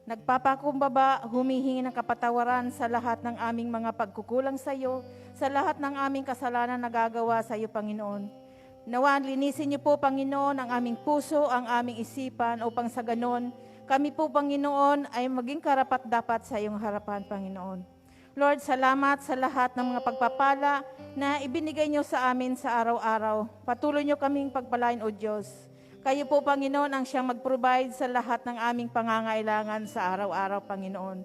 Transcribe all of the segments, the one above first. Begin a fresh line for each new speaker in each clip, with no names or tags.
Nagpapakumbaba, humihingi ng kapatawaran sa lahat ng aming mga pagkukulang sa iyo, sa lahat ng aming kasalanan na nagagawa sa iyo, Panginoon. Nawa, linisin niyo po, Panginoon, ang aming puso, ang aming isipan, upang sa ganon, kami po, Panginoon, ay maging karapat-dapat sa iyong harapan, Panginoon. Lord, salamat sa lahat ng mga pagpapala na ibinigay niyo sa amin sa araw-araw. Patuloy niyo kaming pagpalain, O Diyos. Kayo po, Panginoon, ang siyang mag-provide sa lahat ng aming pangangailangan sa araw-araw, Panginoon.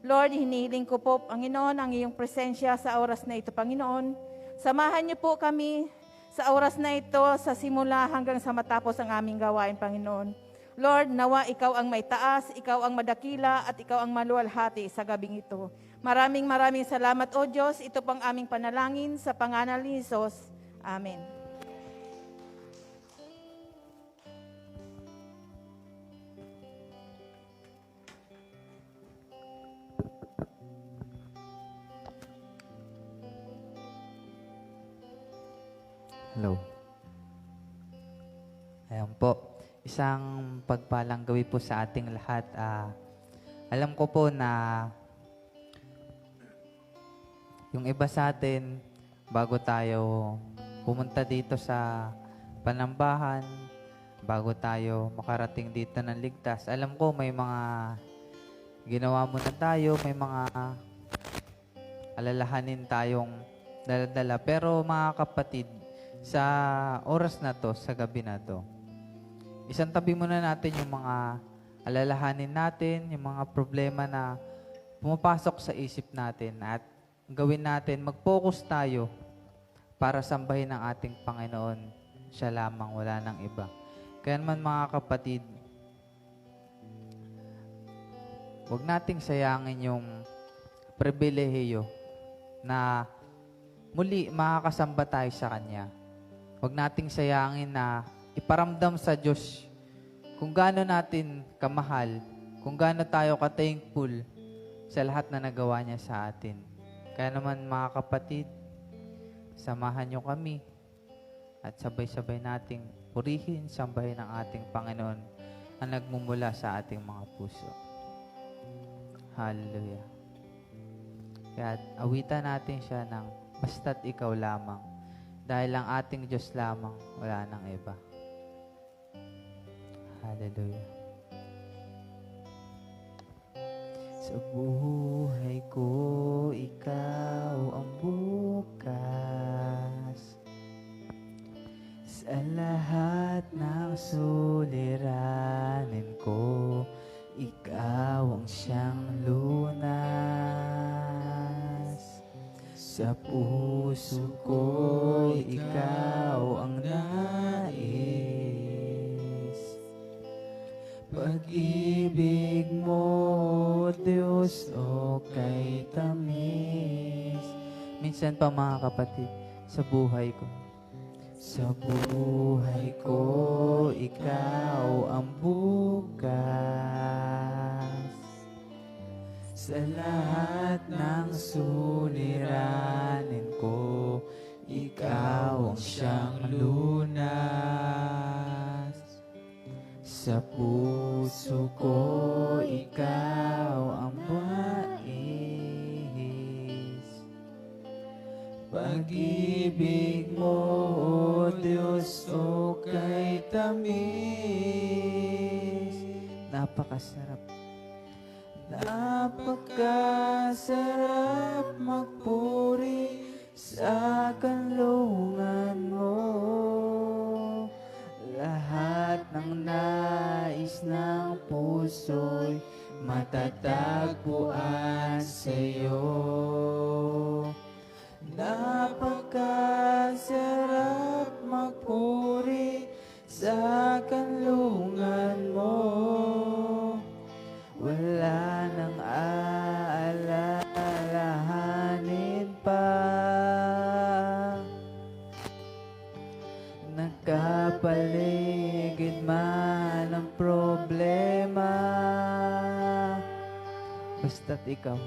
Lord, hinihiling ko po, Panginoon, ang iyong presensya sa oras na ito, Panginoon. Samahan niyo po kami sa oras na ito, sa simula hanggang sa matapos ang aming gawain, Panginoon. Lord, nawa ikaw ang may taas, ikaw ang madakila, at ikaw ang maluwalhati sa gabing ito. Maraming salamat, O Diyos. Ito pang aming panalangin sa pangalan ni Jesus. Amen.
Hello. Ayan po. Isang pagpalang gawi po sa ating lahat. Alam ko po na yung iba sa atin, bago tayo pumunta dito sa panambahan, bago tayo makarating dito ng ligtas, alam ko may mga ginawa muna tayo, may mga alalahanin tayong daladala. Pero mga kapatid, sa oras na to, sa gabi na to, isang tabi muna natin yung mga alalahanin natin, yung mga problema na pumapasok sa isip natin, at gawin natin, mag-focus tayo para sambahin ang ating Panginoon. Siya lamang, wala nang iba. Kaya naman mga kapatid, huwag nating sayangin yung pribilehiyo na muli makakasamba tayo sa Kanya. Huwag nating sayangin na iparamdam sa Diyos kung gaano natin kamahal, kung gaano tayo ka-thankful sa lahat na nagawa niya sa atin. Kaya naman mga kapatid, samahan niyo kami at sabay-sabay nating purihin, sambahin ang ating Panginoon na nagmumula sa ating mga puso. Hallelujah. Kaya awitan natin siya ng basta't ikaw lamang. Dahil ang ating Diyos lamang, wala nang iba. Hallelujah. Sa buhay ko, ikaw ang bukas. Sa lahat ng suliranin ko, ikaw ang siyang lunas. Sa puso ko, ikaw ang nais. Pag-ibig mo, Diyos, o kay tamis. Minsan pa mga kapatid, sa buhay ko. Sa buhay ko, ikaw ang bukas. Sa lahat ng suliranin ko, ikaw ang siyang lunas. Sa puso ko, ikaw ang mais. Pag-ibig mo, O Diyos, o kay tamis. Napakasarap. Napakasarap magpuri sa kanlungan mo. Lahat ng nais ng puso'y matatagpuan sa'yo. Napakasarap magpuri sa kanlungan mo. Wala nang aalalahanin pa. Nagkapaligid man ang problema. Basta't ikaw,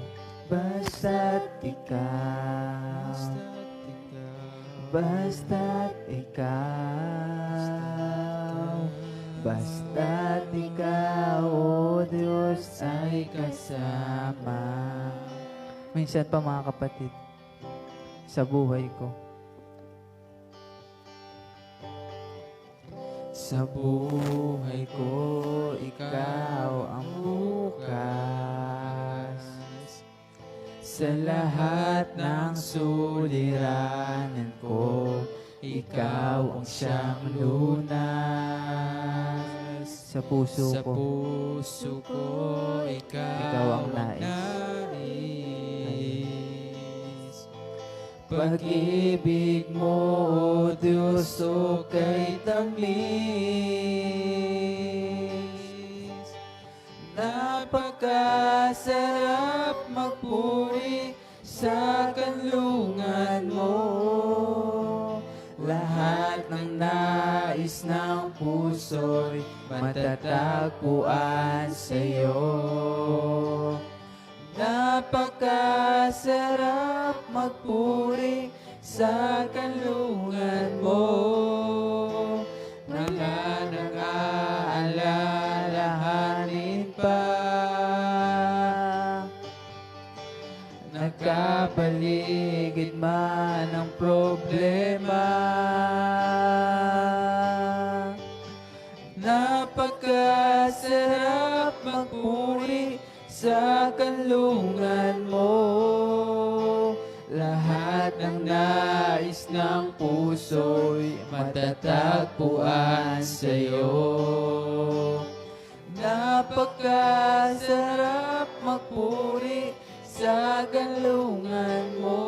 basta't ikaw, basta't ikaw, basta't ikaw, O Diyos ay kasama. Minsan pa mga kapatid, sa buhay ko, sa buhay ko, ikaw ang bukas. Sa lahat ng suliranan ko, ikaw ang siyang lunas. Sa puso
Sa
ko,
puso ko, ikaw
ang nais. Pag-ibig mo, O Diyos, o kay tamis. Napakasarap magpuri sa kanlungan mo. Lahat ng nais ng puso'y matatagpuan sa'yo. Napakasarap magpuri sa kanlungan mo. Wala nang aalalahanin pa. Nagkapaligid man ang problema. Napakasarap magpuri sa kanlungan mo. Lahat ng nais ng puso'y matatagpuan sa'yo. Napakasarap magpuri sa kanlungan mo.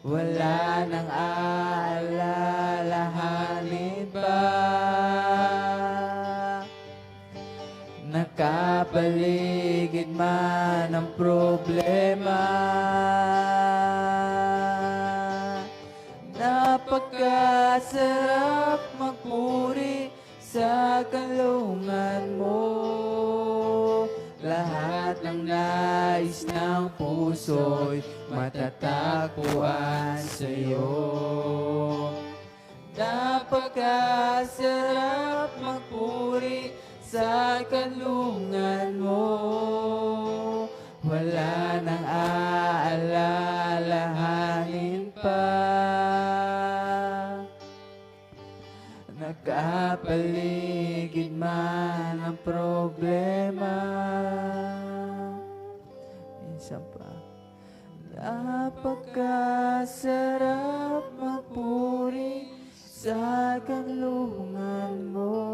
Wala nang aalalahanin pa. Nakapaligid man ang problema. Napakasarap magpuri sa kanlungan mo. Lahat ng nais ng puso'y matatagpuan sa'yo. Napakasarap magpuri sa kanlungan mo. Wala nang aalalahanin pa. Nagkapaligid man ang problema. Minsan pa. Napakasarap magpuri sa kanlungan mo.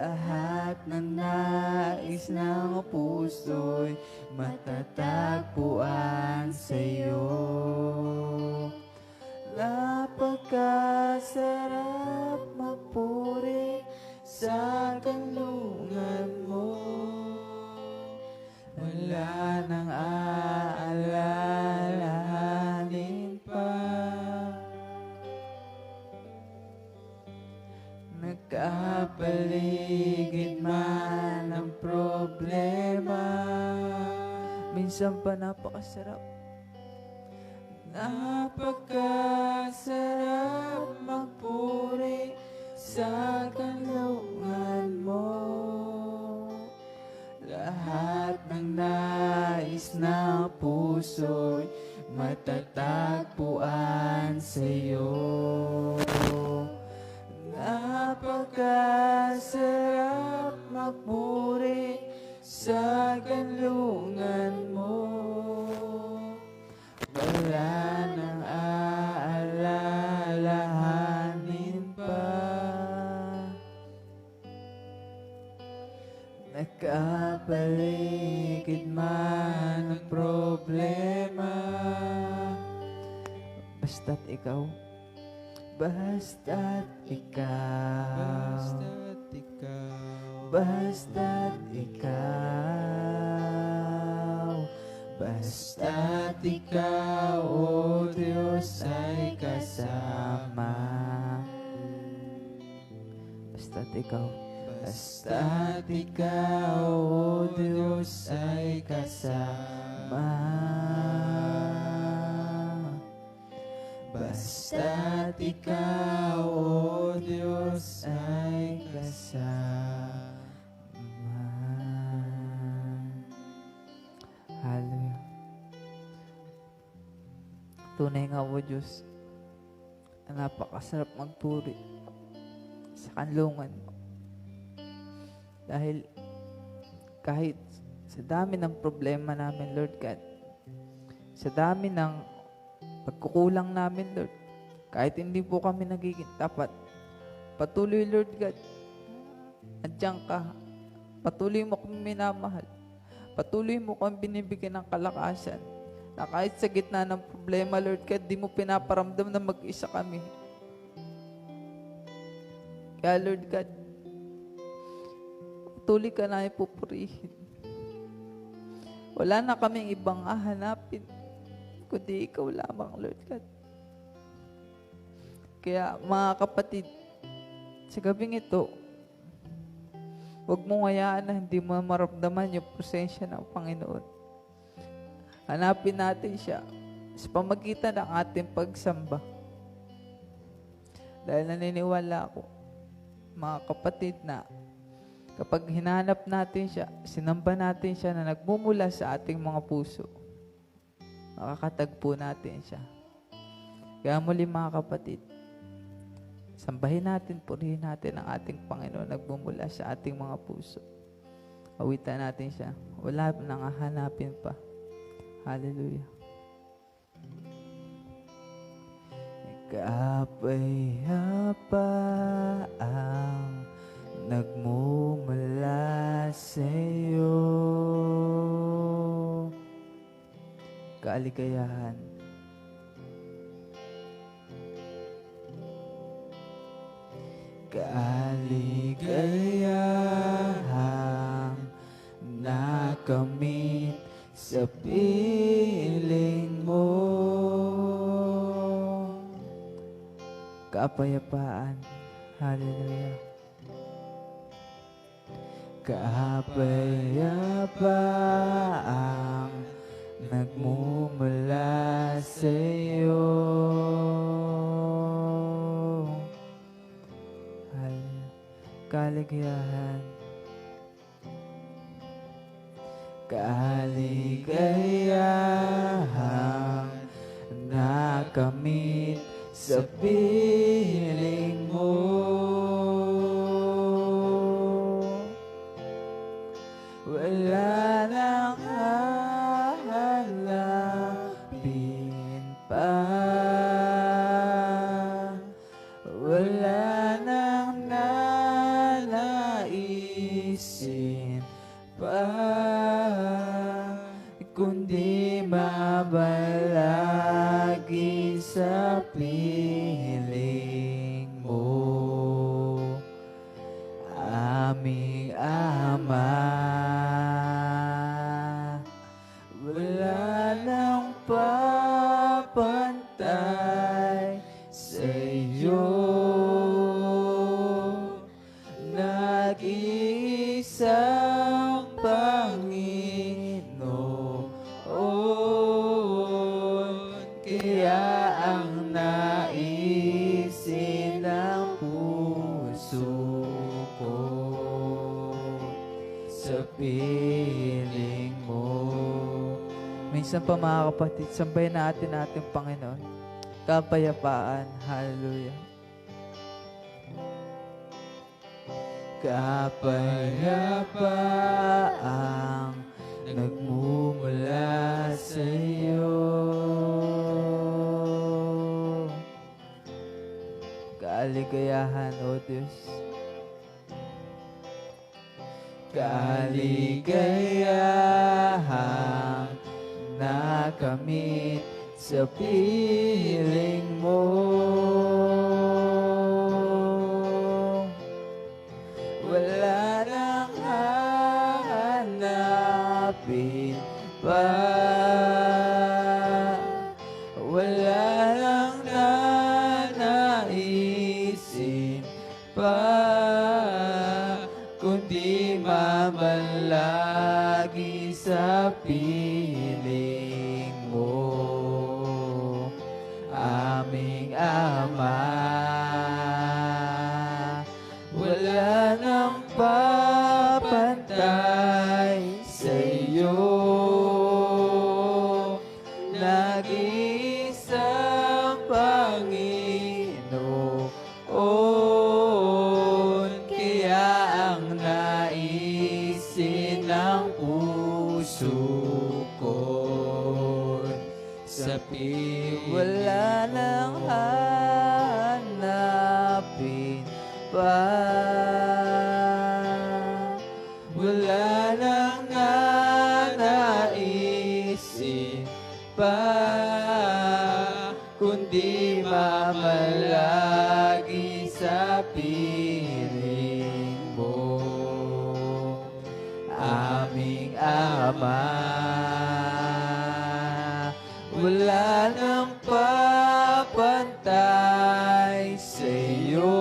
Lahat ng nais ng puso'y matatagpuan sa'yo. Napakasarap magpuri sa kanlungan mo. Wala nang aalalahanin pa. Nagkapaligid man ang problema. Minsan pa napakasarap. Napakasarap magpuri sa kanlungan mo. Lahat ng nais na puso'y matatagpuan sa'yo. Napakasarap magpuri sa kanlungan mo. Wala nang aalalahanin pa. Nagkapaligid man ang problema. Basta't ikaw, basta't ikaw,
Basta't ikaw,
basta't ikaw, basta't ikaw, O Diyos ay kasama. Basta't ikaw, basta't ikaw, O Diyos ay kasama. Basta't ikaw, O Diyos ay kasama. Tunay nga po, Diyos, na napakasarap magpuri sa kanlungan mo. Dahil kahit sa dami ng problema namin, Lord God, sa dami ng pagkukulang namin, Lord, kahit hindi po kami nagiging tapat, patuloy, Lord God, andiyan ka. Patuloy mo kami minamahal. Patuloy mo kami binibigyan ng kalakasan. Na kahit sa gitna ng problema, Lord God, di mo pinaparamdam na mag-isa kami. Kaya, Lord God, patuloy ka namin pupurihin. Wala na kaming ibang hahanapin, kundi ikaw lamang, Lord God. Kaya, mga kapatid, sa gabing ito, huwag mong hayaan na hindi mo maramdaman yung presensya ng Panginoon. Hanapin natin siya sa pamagitan ng ating pagsamba. Dahil naniniwala ako, mga kapatid, na kapag hinanap natin siya, sinamba natin siya na nagmumula sa ating mga puso, makakatagpo natin siya. Kaya muli, mga kapatid, sambahin natin, purihin natin ang ating Panginoon nagmumula sa ating mga puso. Awitan natin siya. Wala nang hahanapin pa. Hallelujah. Kapayapa ang nagmumula sa iyo. Kaaligayahan. Kaaligayahan nakamit sa piling mo. Kapayapaan. Hallelujah. Kapayapaang nagmumula sa iyo. Kaligayahan. Kaligayahan nakamit sa piling mo. Wala nang hahanapin pa. Wala nang nanaisin pa, kundi mabalagi sa piling mo, aming Ama. Wala nang papantay sa iyo, nag-iisang Panginoon. Kaya ang naisin ng puso ko sa piling mo. Minsan pa, mga kapatid, sambahin natin ating Panginoon. Kapayapaan. Hallelujah. Kapayapaang nagmumula sa iyo. Kaaligayahan, O Diyos. Kaaligayahan nakamit sa piling mo. Wala nang hahanapin pa. Wala nang nanaisin pa, kundi mamalagi sa piling mo, aming Ama. Wala nang papantay sa iyo, nag-iisa
ko sa piling
Wala nang hanapin pa.
Wala nang nanaisin pa, kundi mamalagi sa piling mo, aming Ama. Wala nang papantay sa iyo,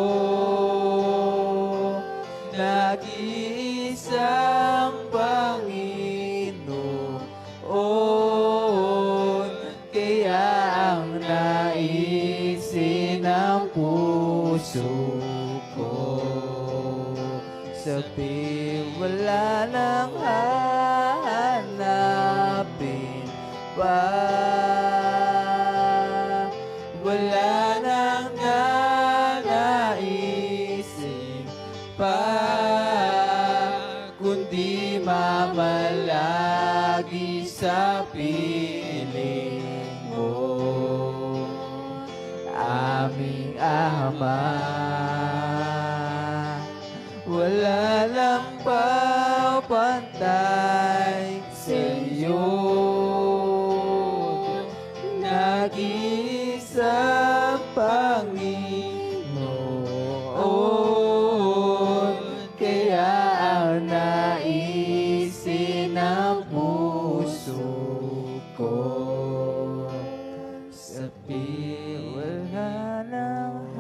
nag-iisang Panginoon, kaya ang naisin ng puso ko sa wala nang hanapin pa. Wala nang nanaisin pa, kundi mamalagi sa piling mo, aming Ama. Wala lang papantay sa iyo, nag-iisang Panginoon, kaya ang naisin ng puso ko sa wala nang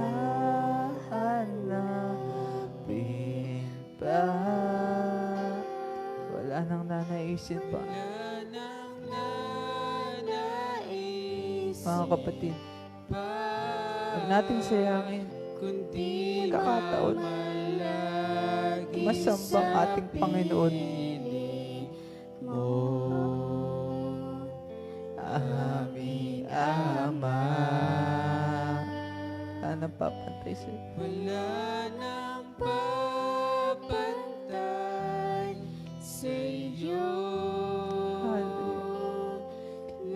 hahanapin pa. Wala nang nanaisin pa. Mga kapatid, huwag nating sayangin pagkakataon masambang ating Panginoon. Aming Ama, sana papantay sa'yo. Wala nang papantay sa'yo,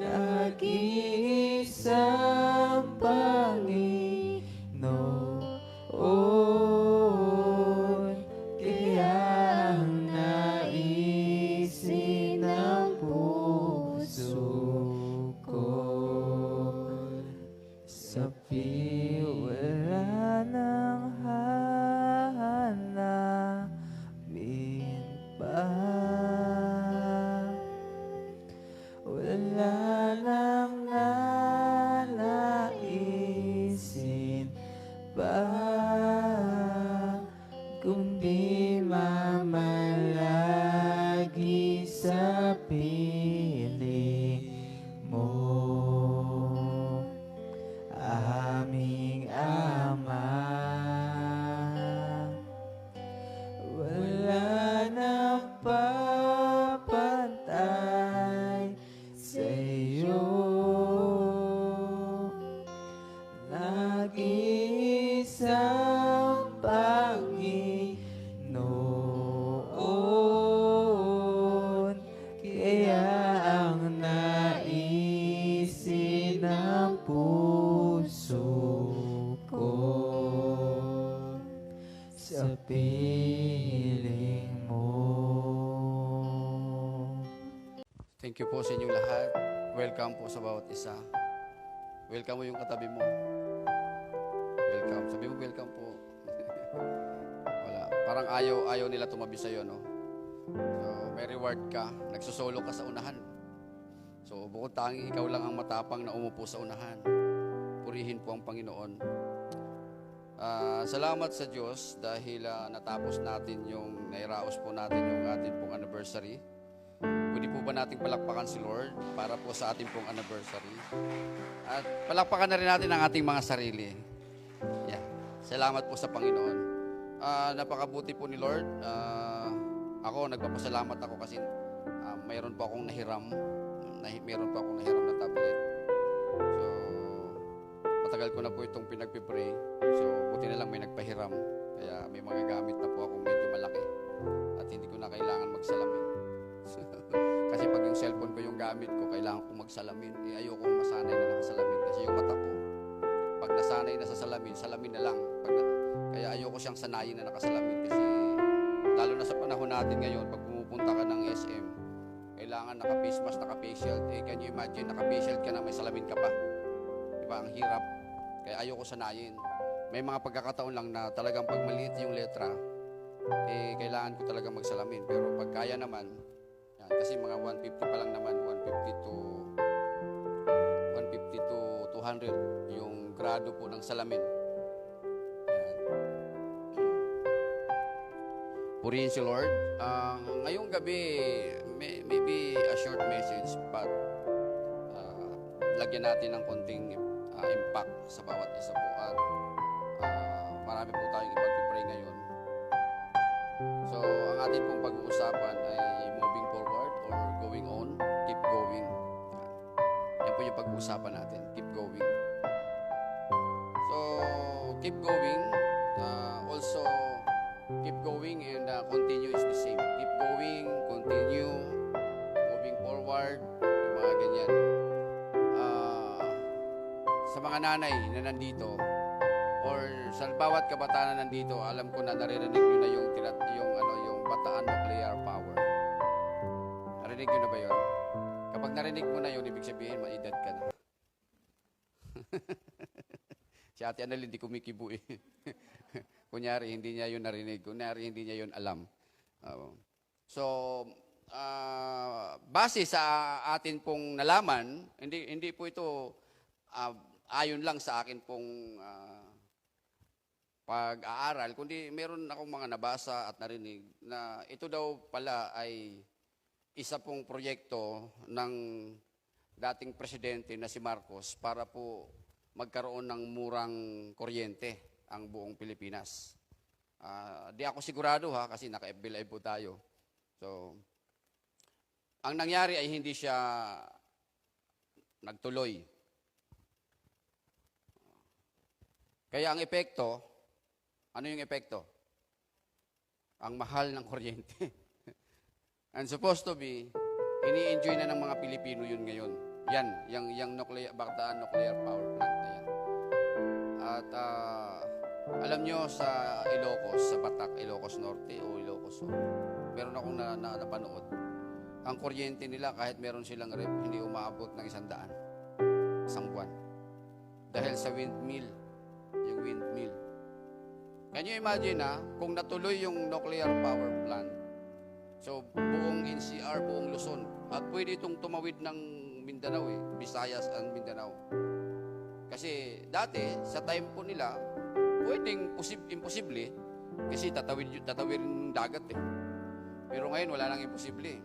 nag-iisang Panginoon, kaya ang naisin ng puso ko sa wala nang hahanapin pa. Wala nang nanaisin pa, kundi mamalagi sa piling mo, aming Ama. Wala nang papantay sa iyo, nag-iisang Panginoon, kaya ang naisin ng puso ko sa piling mo.
Thank you po sa inyong lahat. Welcome po sa bawat isa. Welcome mo yung katabi mo. Welcome. Sabi mo, welcome po. Wala. Parang ayaw nila tumabi sa'yo, no? So, may reward ka. Nagsusolo ka sa unahan. So, bukod tanging ikaw lang ang matapang na umupo sa unahan. Purihin po ang Panginoon. Salamat sa Diyos dahil natapos natin yung, nairaos po natin yung ating pong anniversary. Pwede po ba nating palakpakan si Lord para po sa ating pong anniversary? At palakpakan na rin natin ang ating mga sarili. Yeah. Salamat po sa Panginoon. Napakabuti po ni Lord. Ako, nagpapasalamat ako kasi mayroon po akong nahiram. Mayroon po akong nahiram na tablet. So, matagal ko na po itong pinagpipray. So, buti na lang may nagpahiram. Kaya may mga gamit na po ako medyo malaki. At hindi ko na kailangan magsalamin. Kasi pag yung cellphone ko yung gamit ko, kailangan kong magsalamin. Ayoko masanay na nakasalamin kasi yung mata ko, pag nasanay na sa salamin na lang. Kaya ayoko siyang sanayin na nakasalamin kasi lalo na sa panahon natin ngayon, pag pumupunta ka ng SM, kailangan naka-face mask, naka-face shield. Can you imagine, naka-face shield ka na, may salamin ka pa. Diba, ang hirap. Kaya ayoko sanayin. May mga pagkakataon lang na talagang pag maliit yung letra, kailangan ko talaga magsalamin. Pero pag kaya naman, yan, kasi mga 150 pa lang naman, 150 to 200 yung grado po ng salamin. Yan. Purihin si Lord. Ngayong gabi, maybe a short message, but lagyan natin ng konting impact sa bawat isa po. At marami po tayong ipag-pray ngayon. So, ang atin pong pag-uusapan ay moving forward or going on, keep going. Yan po yung pag-uusapan natin, keep going. So, keep going. Also, keep going and continue is the same. Keep going, continue, moving forward, yung mga ganyan. Sa mga nanay na nandito, or sa bawat kabataan na nandito, alam ko na naririnig nyo na yung Bataan Nuclear Power. Narinig nyo na ba yun? Kapag narinig mo na yun, ibig sabihin, maedad ka na. Si Ate Annalyn, hindi kumikibo eh. Kunyari, hindi niya yun narinig. Kunyari, hindi niya yun alam. Base sa atin pong nalaman, hindi po ito ayon lang sa akin pong pag-aaral, kundi meron akong mga nabasa at narinig na ito daw pala ay isa pong proyekto ng dating presidente na si Marcos para po magkaroon ng murang kuryente ang buong Pilipinas. Di ako sigurado kasi naka-FB Live po tayo. So, ang nangyari ay hindi siya nagtuloy. Kaya ang epekto, ano yung epekto? Ang mahal ng kuryente. And supposed to be, ini-enjoy na ng mga Pilipino yun ngayon. Yan, yung Bataan Nuclear Power Plant na yan. At alam nyo sa Ilocos, sa Batak, Ilocos Norte o Ilocos Sur, meron akong napanood. Ang kuryente nila, kahit meron silang rep, hindi umaabot ng 100 isang buwan. Dahil sa windmill, yung windmill. Can you imagine kung natuloy yung nuclear power plant, so buong NCR, buong Luzon, at pwede itong tumawid ng Mindanao Visayas and Mindanao. Kasi dati, sa time po nila, pwedeng imposible, kasi tatawirin ng dagat Pero ngayon, wala nang imposible.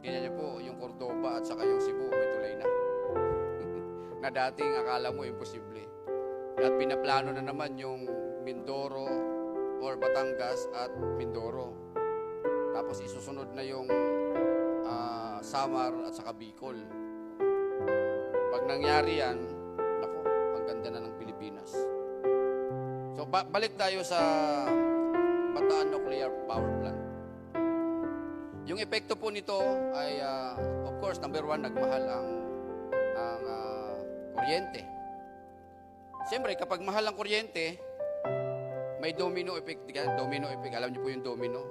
Tingnan niyo po, yung Cordoba at saka yung Cebu, may tulay na. Na dating akala mo imposible. At pinaplano na naman yung Mindoro or Batangas at Mindoro. Tapos isusunod na yung Samar at saka Bicol. Pag nangyari yan, naku, ang ganda na ng Pilipinas. So balik tayo sa Bataan Nuclear Power Plant. Yung epekto po nito ay, of course, number one, nagmahal ang kuryente. Siyempre, kapag mahal ang kuryente, may domino effect. Domino effect, alam niyo po yung domino.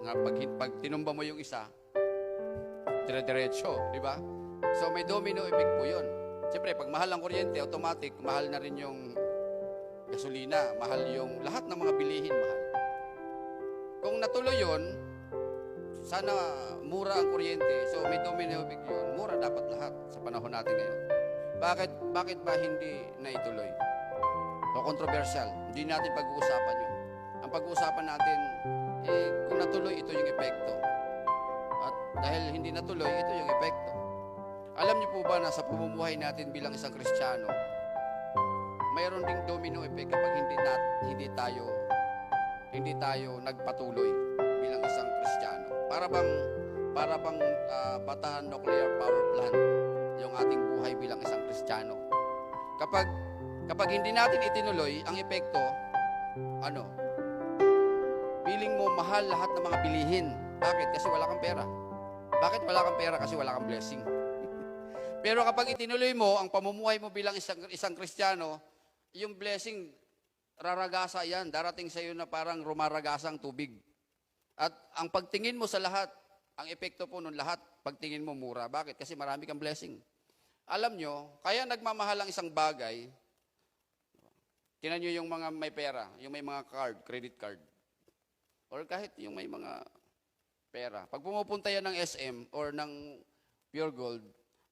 Pag tinumba mo yung isa, dire-diretso, di ba? So, may domino effect po yun. Siyempre, pag mahal ang kuryente, automatic, mahal na rin yung gasolina, mahal yung lahat ng mga bilihin, mahal. Kung natuloy yun, sana mura ang kuryente. So, may domino effect yun. Mura dapat lahat sa panahon natin ngayon. Bakit ba hindi naituloy? So, controversial. Hindi natin pag-uusapan yun. Ang pag-uusapan natin, kung natuloy, ito yung epekto. At dahil hindi natuloy, ito yung epekto. Alam niyo po ba na sa pamumuhay natin bilang isang Kristiyano, mayroon ding domino effect kapag hindi tayo nagpatuloy bilang isang Kristiyano. Para bang Bataan Nuclear Power Plant yung ating buhay bilang isang Kristiyano. Kapag hindi natin itinuloy, ang epekto, feeling mo mahal lahat ng mga bilihin. Bakit? Kasi wala kang pera. Bakit wala kang pera? Kasi wala kang blessing. Pero kapag itinuloy mo ang pamumuhay mo bilang isang Kristiyano, yung blessing, raragasa yan. Darating sa iyo na parang rumaragasang tubig. At ang pagtingin mo sa lahat, ang epekto po nun lahat, pagtingin mo mura. Bakit? Kasi marami kang blessing. Alam nyo, kaya nagmamahal ang isang bagay, tinan nyo yung mga may pera, yung may mga card, credit card, or kahit yung may mga pera. Pag pumupunta yan ng SM or ng Pure Gold,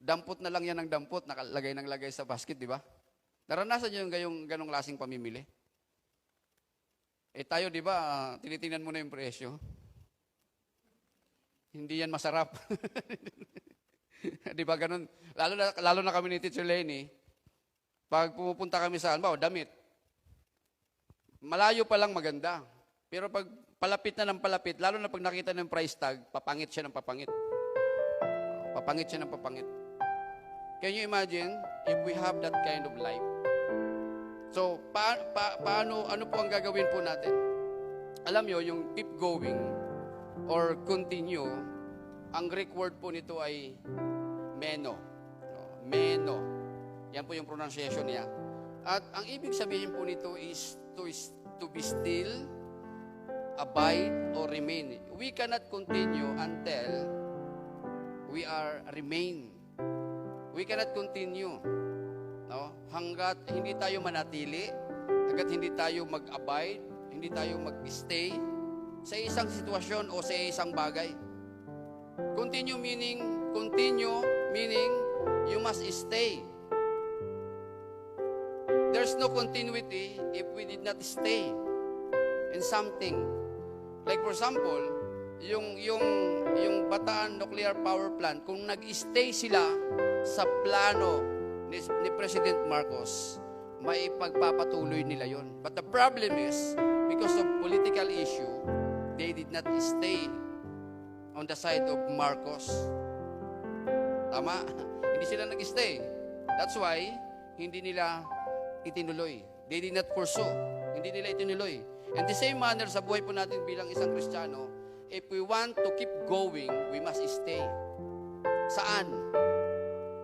dampot na lang yan ng dampot, nakalagay ng lagay sa basket, di ba? Naranasan nyo yung ganong klaseng pamimili? Tayo, di ba, tinitingnan mo na yung presyo. Hindi yan masarap. Di ba, ganun? Lalo na kami ni Teacher Lenny, pag pumupunta kami sa, damit, malayo pa lang maganda. Pero pag palapit na ng palapit, lalo na pag nakita ng price tag, papangit siya ng papangit. Papangit siya ng papangit. Can you imagine if we have that kind of life? So, ano po ang gagawin po natin? Alam nyo, yung keep going or continue, ang Greek word po nito ay meno. Meno. Yan po yung pronunciation niya. At ang ibig sabihin po nito is to be still, abide, or remain. We cannot continue until we are remain. We cannot continue. No? Hanggat hindi tayo manatili, hanggat hindi tayo mag-abide, hindi tayo mag-stay sa isang sitwasyon o sa isang bagay. Continue meaning you must stay. There's no continuity if we did not stay in something. Like for example, yung Bataan Nuclear Power Plant, kung nag-stay sila sa plano ni President Marcos, may pagpapatuloy nila yon. But the problem is, because of political issue, they did not stay on the side of Marcos. Tama? Hindi sila nag-stay. That's why, hindi nila itinuloy. They did not pursue. Hindi nila itinuloy. And the same manner sa buhay po natin bilang isang Kristiyano, if we want to keep going, we must stay. Saan?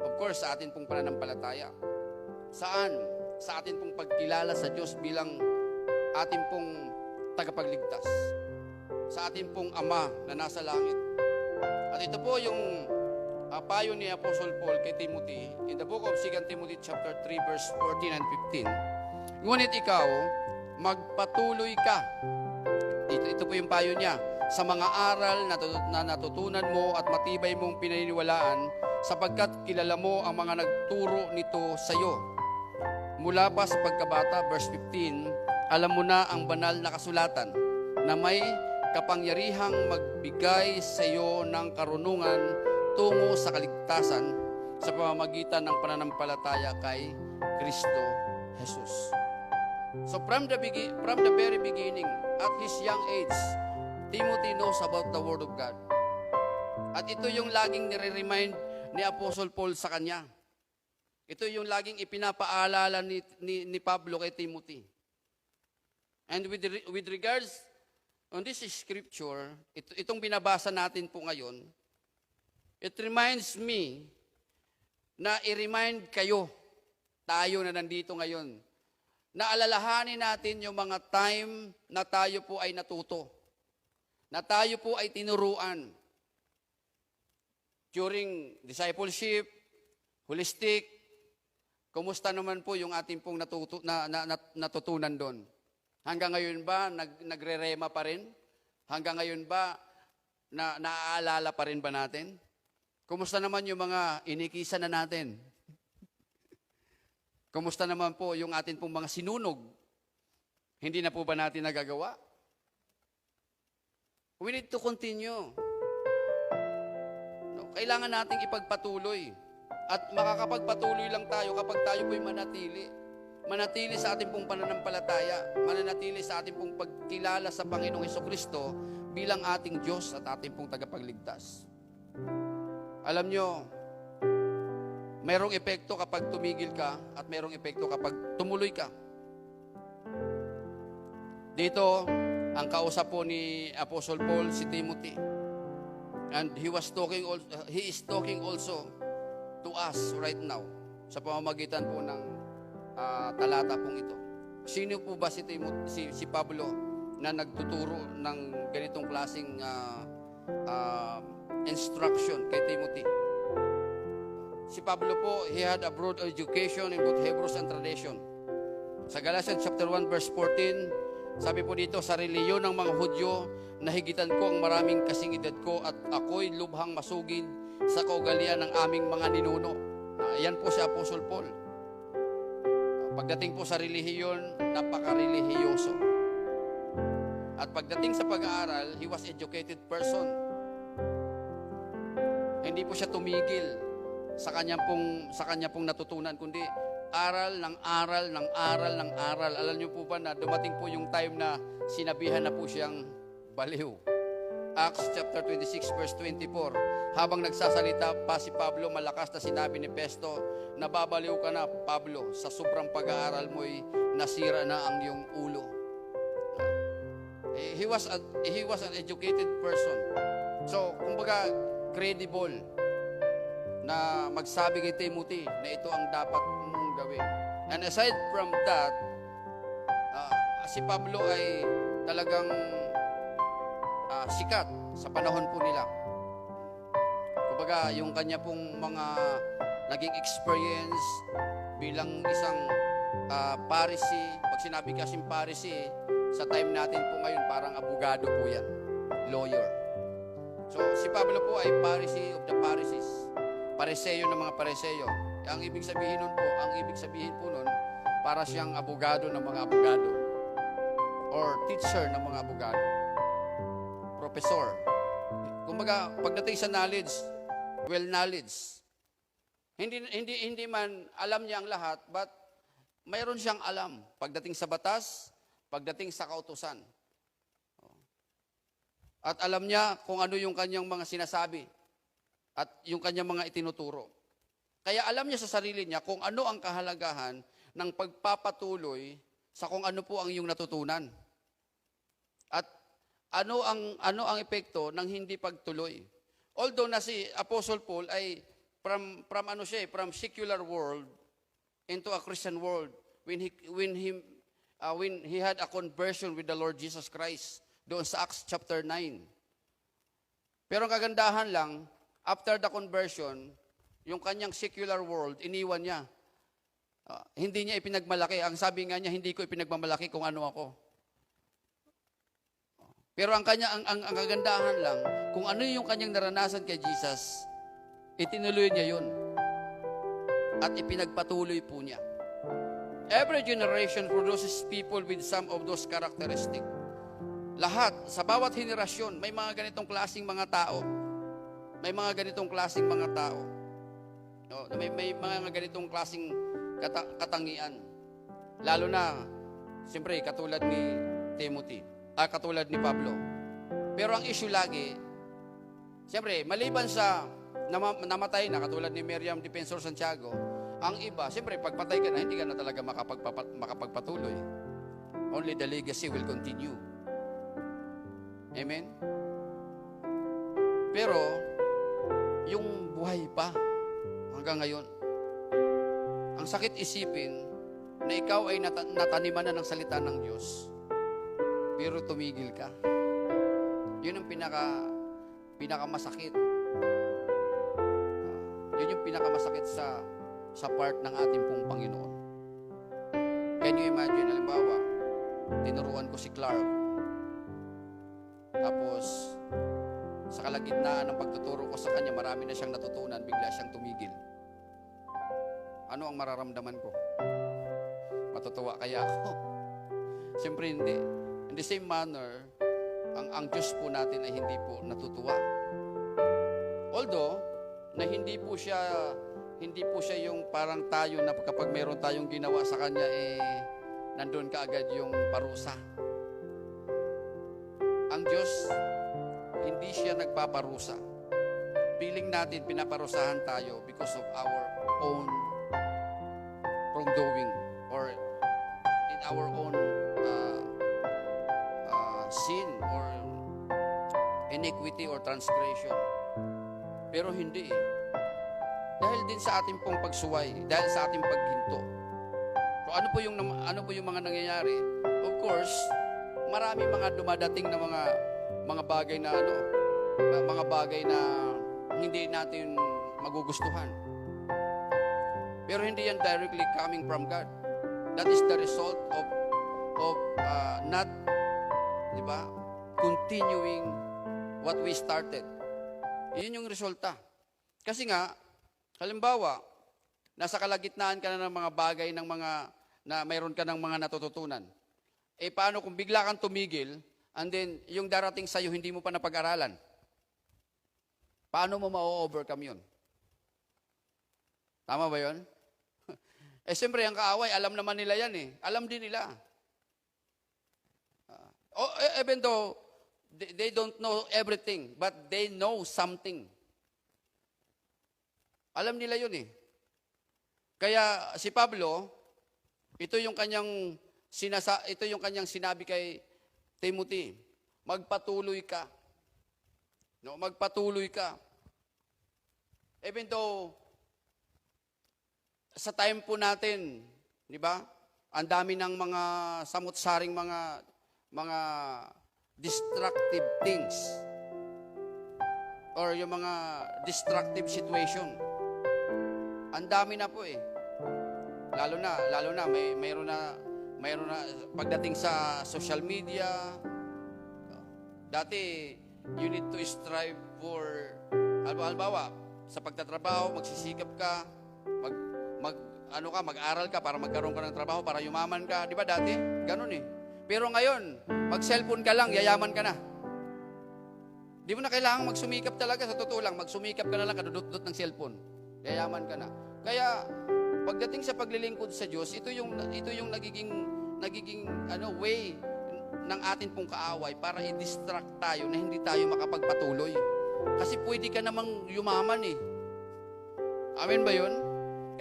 Of course, sa atin pong pananampalataya. Saan? Sa atin pong pagkilala sa Diyos bilang atin pong tagapagligtas. Sa atin pong Ama na nasa langit. At ito po yung payo ni Apostle Paul kay Timothy in the book of 2 Timothy chapter 3 verse 14 and 15. Ngunit ikaw, magpatuloy ka. Ito po yung payo niya. Sa mga aral na natutunan mo at matibay mong pinaniniwalaan, sapagkat kilala mo ang mga nagturo nito sa iyo. Mula pa sa pagkabata, verse 15, alam mo na ang banal na kasulatan na may kapangyarihang magbigay sa iyo ng karunungan tungo sa kaligtasan sa pamamagitan ng pananampalataya kay Kristo Jesus. So from the very beginning, at his young age, Timothy knows about the Word of God. At ito yung laging nire-remind ni Apostle Paul sa kanya. Ito yung laging ipinapaalala ni Pablo kay Timothy. And with regards on this scripture, itong binabasa natin po ngayon, it reminds me na i-remind kayo, tayo na nandito ngayon, na alalahanin natin yung mga time na tayo po ay natuto, na tayo po ay tinuruan during discipleship, holistic. Kumusta naman po yung ating pong natutunan doon? Hanggang ngayon ba nagre-rema pa rin? Hanggang ngayon ba naaalala pa rin ba natin? Kumusta naman yung mga inikisa na natin? Kumusta naman po yung atin pong mga sinunog? Hindi na po ba natin nagagawa? We need to continue. No, kailangan nating ipagpatuloy. At makakapagpatuloy lang tayo kapag tayo po'y manatili. Manatili sa ating pong pananampalataya. Mananatili sa ating pong pagkilala sa Panginoong Hesukristo bilang ating Diyos at ating pong tagapagligtas. Alam nyo, mayroong epekto kapag tumigil ka at mayroong epekto kapag tumuloy ka. Dito, ang kausap po ni Apostle Paul si Timothy. And he is talking also to to us right now sa pamamagitan po ng talata pong ito. Sino po ba si Pablo na nagtuturo ng ganitong klaseng instruction kay Timothy? Si Pablo po, he had a broad education in both Hebrews and tradition. Sa Galatians chapter 1 verse 14, sabi po dito, sa reliyon ng mga Hudyo, nahigitan ko ang maraming kasing edad ko at ako'y lubhang masugid sa kaugalian ng aming mga ninuno. Ayan po si Apostle Paul. Pagdating po sa relihiyon, napaka-relihiyoso. At pagdating sa pag-aaral, he was educated person. Hindi po siya tumigil sa kanya pong natutunan, kundi aral ng aral ng aral ng aral. Alam niyo po ba na dumating po yung time na sinabihan na po siyang baliw? Acts chapter 26 verse 24. Habang nagsasalita pa si Pablo, malakas na sinabi ni Festo, nababaliw ka na, Pablo, sa sobrang pag-aaral mo'y nasira na ang iyong ulo. He was an educated person. So, kumbaga, credible na magsabi kay Timothy na ito ang dapat mong gawin. And aside from that, si Pablo ay talagang sikat sa panahon po nila. Kumbaga, yung kanya pong mga naging experience bilang isang Pharisee, pag sinabi kasing Pharisee, sa time natin po ngayon, parang abogado po yan, lawyer. So, si Pablo po ay Pharisee of the Pharisees. Pariseyo ng mga pariseyo. Ang ibig sabihin po nun, para siyang abogado ng mga abogado. Or teacher ng mga abogado. Professor. Kumbaga, pagdating sa knowledge, well knowledge. Hindi man alam niya ang lahat, but mayroon siyang alam. Pagdating sa batas, pagdating sa kautusan. At alam niya kung ano yung kanyang mga sinasabi. At yung kanyang mga itinuturo. Kaya alam niya sa sarili niya kung ano ang kahalagahan ng pagpapatuloy sa kung ano po ang iyong natutunan. At ano ang epekto ng hindi pagtuloy. Although na si Apostle Paul ay from secular world into a Christian world when he had a conversion with the Lord Jesus Christ doon sa Acts chapter 9. Pero ang kagandahan lang, after the conversion, yung kanyang secular world, iniwan niya. Hindi niya ipinagmalaki. Ang sabi nga niya, hindi ko ipinagmamalaki kung ano ako. Pero ang kagandahan lang, kung ano yung kanyang naranasan kay Jesus, itinuloy niya yun. At ipinagpatuloy po niya. Every generation produces people with some of those characteristics. Lahat, sa bawat henerasyon, may mga ganitong klaseng mga tao. May mga ganitong klaseng mga tao. May mga ganitong klaseng katangian. Lalo na, siyempre, katulad ni Timothy, katulad ni Pablo. Pero ang issue lagi, siyempre, maliban sa namatay na, katulad ni Miriam Defensor Santiago, ang iba, siyempre, pagpatay ka na, hindi ka na talaga makapagpatuloy. Only the legacy will continue. Amen? Pero, yung buhay pa hanggang ngayon. Ang sakit isipin na ikaw ay nataniman na ng salita ng Diyos, pero tumigil ka. Yun ang pinakamasakit. Yun yung pinakamasakit sa part ng ating pong Panginoon. Can you imagine, halimbawa, tinuruan ko si Clark. Tapos, sa kalagitnaan ng pagtuturo ko sa kanya, marami na siyang natutunan, bigla siyang tumigil. Ano ang mararamdaman ko? Matutuwa kaya ako? Siyempre hindi. In the same manner, ang Diyos po natin ay hindi po natutuwa. Although, na hindi po siya yung parang tayo na kapag meron tayong ginawa sa kanya, nandun ka agad yung parusa. Ang Diyos, hindi siya nagpaparusa. Piling natin pinaparusahan tayo because of our own wrongdoing or in our own sin or iniquity or transgression. Pero hindi Dahil din sa ating pong pagsuway, dahil sa ating paghinto. So ano po yung mga nangyayari? Of course, marami mga dumadating na mga bagay na mga bagay na hindi natin magugustuhan. Pero hindi yan directly coming from God. That is the result of not, di ba, continuing what we started. Yun yung resulta. Kasi nga, halimbawa, nasa kalagitnaan ka na ng mga bagay na mayroon ka ng mga natututunan. Paano kung bigla kang tumigil, and then yung darating sa'yo hindi mo pa napag-aralan? Paano mo ma-overcome yun? Tama ba yun? Siyempre, ang kaaway, alam naman nila yan eh. Alam din nila. Even though they don't know everything, but they know something. Alam nila yun eh. Kaya si Pablo, ito yung kanyang sinabi kay Timothy, magpatuloy ka. No, magpatuloy ka. Even though sa time po natin, di ba? Ang dami ng mga samut-saring mga destructive things or yung mga destructive situation. Ang dami na po eh. Lalo na mayroon na pagdating sa social media. Dati you need to strive for halimbawa sa pagtatrabaho, magsisikap ka, mag-aral ka para magkaroon ka ng trabaho para yumaman ka. Di ba dati? Ganun eh. Pero ngayon, mag-cellphone ka lang, yayaman ka na. Di mo na kailangan magsumikap talaga, sa totoo lang, magsumikap ka na lang, kadudot-dot ng cellphone. Yayaman ka na. Kaya, pagdating sa paglilingkod sa Diyos, ito yung nagiging way ng atin pong kaaway para i-distract tayo na hindi tayo makapagpatuloy. Kasi pwede ka namang yumaman eh. Amen ba yun?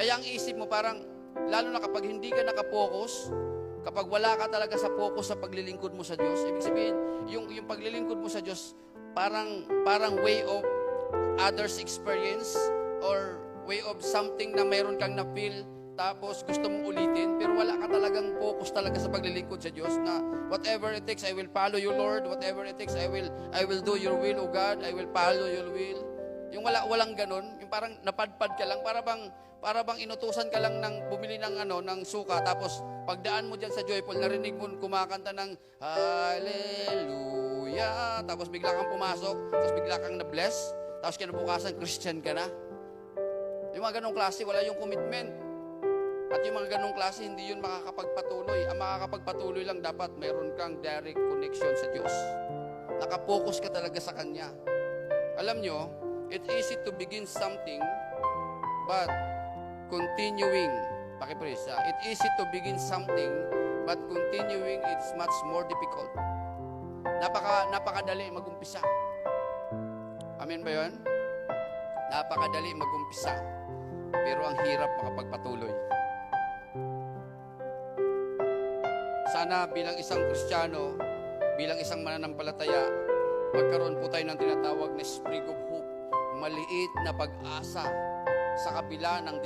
Kaya ang isip mo parang, lalo na kapag hindi ka nakapokus, kapag wala ka talaga sa focus sa paglilingkod mo sa Diyos, ibig sabihin, yung paglilingkod mo sa Diyos, parang way of others experience or way of something na mayroon kang na-feel, tapos gusto mong ulitin, pero wala ka talagang focus talaga sa paglilingkod sa Diyos na whatever it takes, I will follow you, Lord. Whatever it takes, I will do your will, O God. I will follow your will. Yung walang ganun, yung parang napadpad ka lang, para bang inutusan ka lang ng bumili ng suka, tapos pagdaan mo diyan sa Joyful, narinig mo kumakanta ng Hallelujah, tapos bigla kang pumasok, tapos bigla kang na-bless, tapos kinabukasan Christian ka na. Yung mga ganong klase, wala yung commitment. At yung mga ganong klase, hindi yun makakapagpatuloy. Ang makakapagpatuloy lang dapat mayroon kang direct connection sa Diyos. Nakapokus ka talaga sa Kanya. Alam nyo, it's easy to begin something, but continuing, it's easy to begin something, but continuing, it's much more difficult. Napakadali mag-umpisa. Amen ba yun? Napakadali mag-umpisa, pero ang hirap makapagpatuloy. Sana bilang isang Kristiyano, bilang isang mananampalataya, magkaroon po tayo ng tinatawag na sprig of hope, maliit na pag-asa sa kabila ng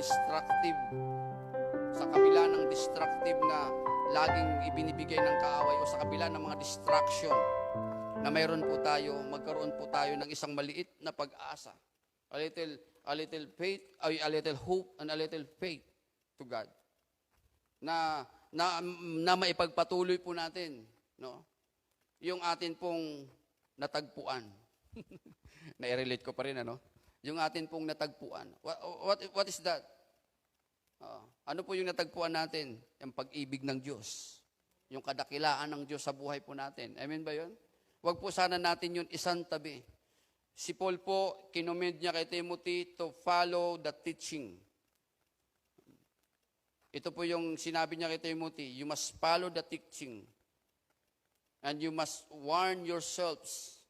destructive na laging ibinibigay ng kaaway o sa kabila ng mga distraction na mayroon po tayo, magkaroon po tayo ng isang maliit na pag-asa. A little faith, a little hope, and a little faith to God. Na maipagpatuloy po natin, no? Yung atin pong natagpuan. Na-relate ko pa rin, ano? Yung atin pong natagpuan. What is that? Ano po yung natagpuan natin? Yung pag-ibig ng Diyos. Yung kadakilaan ng Diyos sa buhay po natin. Amen ba yun? Huwag po sana natin yun isang tabi. Si Paul po, kinommend niya kay Timothy to follow the teaching. Ito po yung sinabi niya kay Timothy, you must follow the teaching. And you must warn yourselves.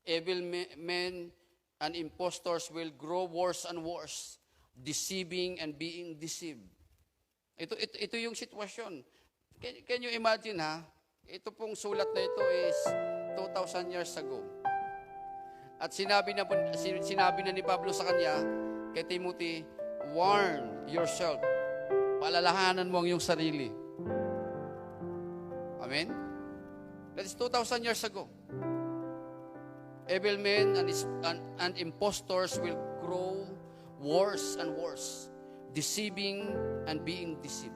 Evil men and impostors will grow worse and worse, deceiving and being deceived. Ito yung sitwasyon. Can you imagine, ha? Ito pong sulat na ito is 2,000 years ago. At sinabi na ni Pablo sa kanya kay Timothy, warn yourself. Paalalahanan mo ang iyong sarili. Amen? That is 2,000 years ago. Evil men and impostors will grow worse and worse, deceiving and being deceived.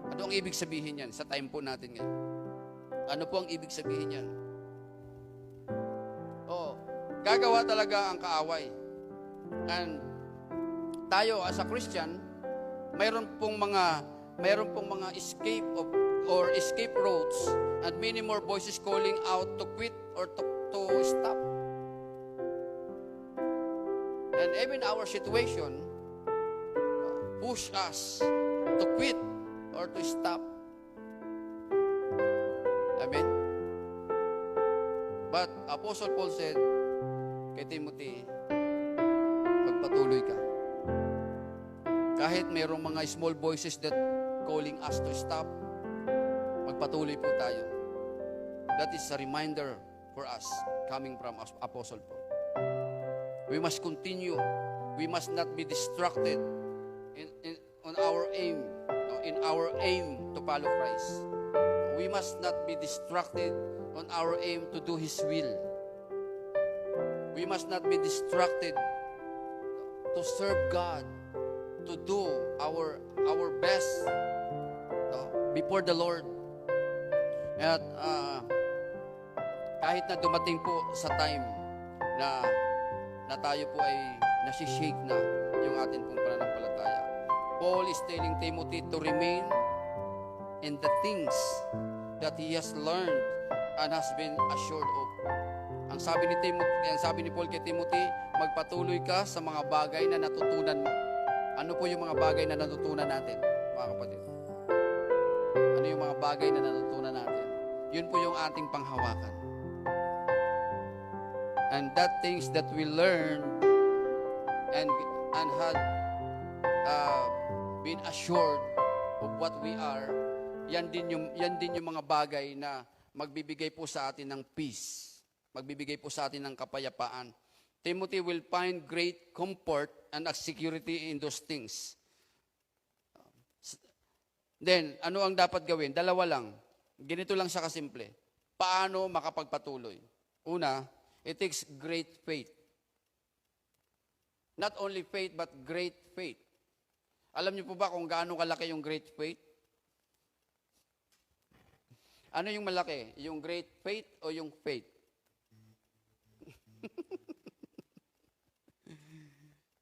Ano ang ibig sabihin yan sa time po natin ngayon? Ano po ang ibig sabihin yan? Gagawa talaga ang kaaway. And tayo as a Christian, mayroon pong mga escape roads and many more voices calling out to quit or to stop. And even our situation push us to quit or to stop. Amen? But Apostle Paul said kay Timothy, magpatuloy ka. Kahit mayroong mga small voices that calling us to stop, magpatuloy po tayo. That is a reminder for us coming from Apostle Paul. We must continue. We must not be distracted on our aim, in our aim to follow Christ. We must not be distracted on our aim to do His will. We must not be distracted to serve God, to do our best before the Lord. At kahit na dumating po sa time na tayo po ay nasishake na yung atin pong pananampalataya, Paul is telling Timothy to remain in the things that he has learned and has been assured of. Ang sabi ni Paul kay Timothy, magpatuloy ka sa mga bagay na natutunan mo. Ano po yung mga bagay na natutunan natin, mga kapatid? Ano yung mga bagay na natutunan natin? Yun po yung ating panghawakan. And that things that we learned and had been assured of what we are, yan din yung mga bagay na magbibigay po sa atin ng peace. Magbibigay po sa atin ng kapayapaan. Timothy will find great comfort and security in those things. Then, ano ang dapat gawin? Dalawa lang. Ganito lang siya kasimple. Paano makapagpatuloy? Una, it takes great faith. Not only faith, but great faith. Alam niyo po ba kung gaano kalaki yung great faith? Ano yung malaki? Yung great faith o yung faith?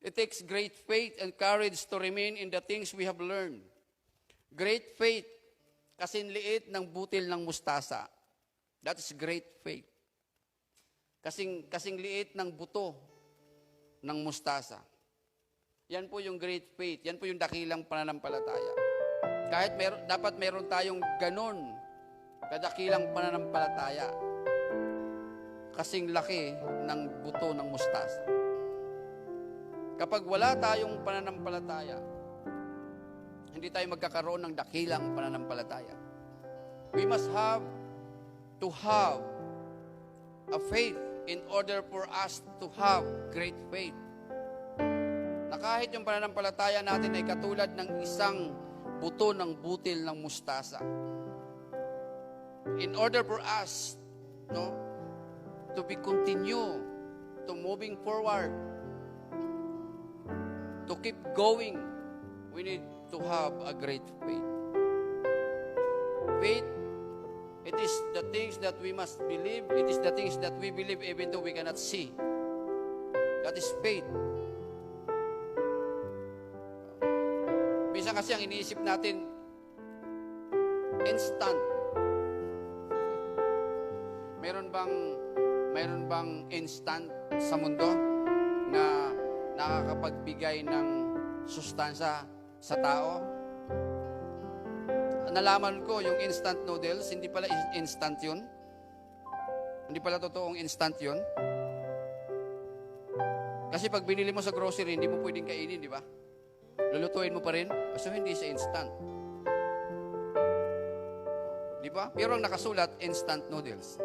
It takes great faith and courage to remain in the things we have learned. Great faith, kasing liit ng butil ng mustasa. That is great faith. Kasing liit ng buto ng mustasa. Yan po yung great faith. Yan po yung dakilang pananampalataya. Kahit dapat meron tayong ganon kadakilang pananampalataya. Kasing laki ng buto ng mustasa. Kapag wala tayong pananampalataya, hindi tayo magkakaroon ng dakilang pananampalataya. We must have to have a faith in order for us to have great faith. Na kahit yung pananampalataya natin ay katulad ng isang buto ng butil ng mustasa. In order for us to be continue to moving forward, to keep going, we need to have a great faith. Faith, it is the things that we must believe. It is the things that we believe even though we cannot see. That is faith. Minsan kasi ang iniisip natin, instant. Meron bang instant sa mundo na nakakapagbigay ng sustansa sa tao? Nalaman ko yung instant noodles, hindi pala instant yun. Hindi pala totoong instant yun. Kasi pag binili mo sa grocery, hindi mo pwedeng kainin, di ba? Lulutuin mo pa rin. So, hindi siya instant. Di ba? Pero ang nakasulat, instant noodles.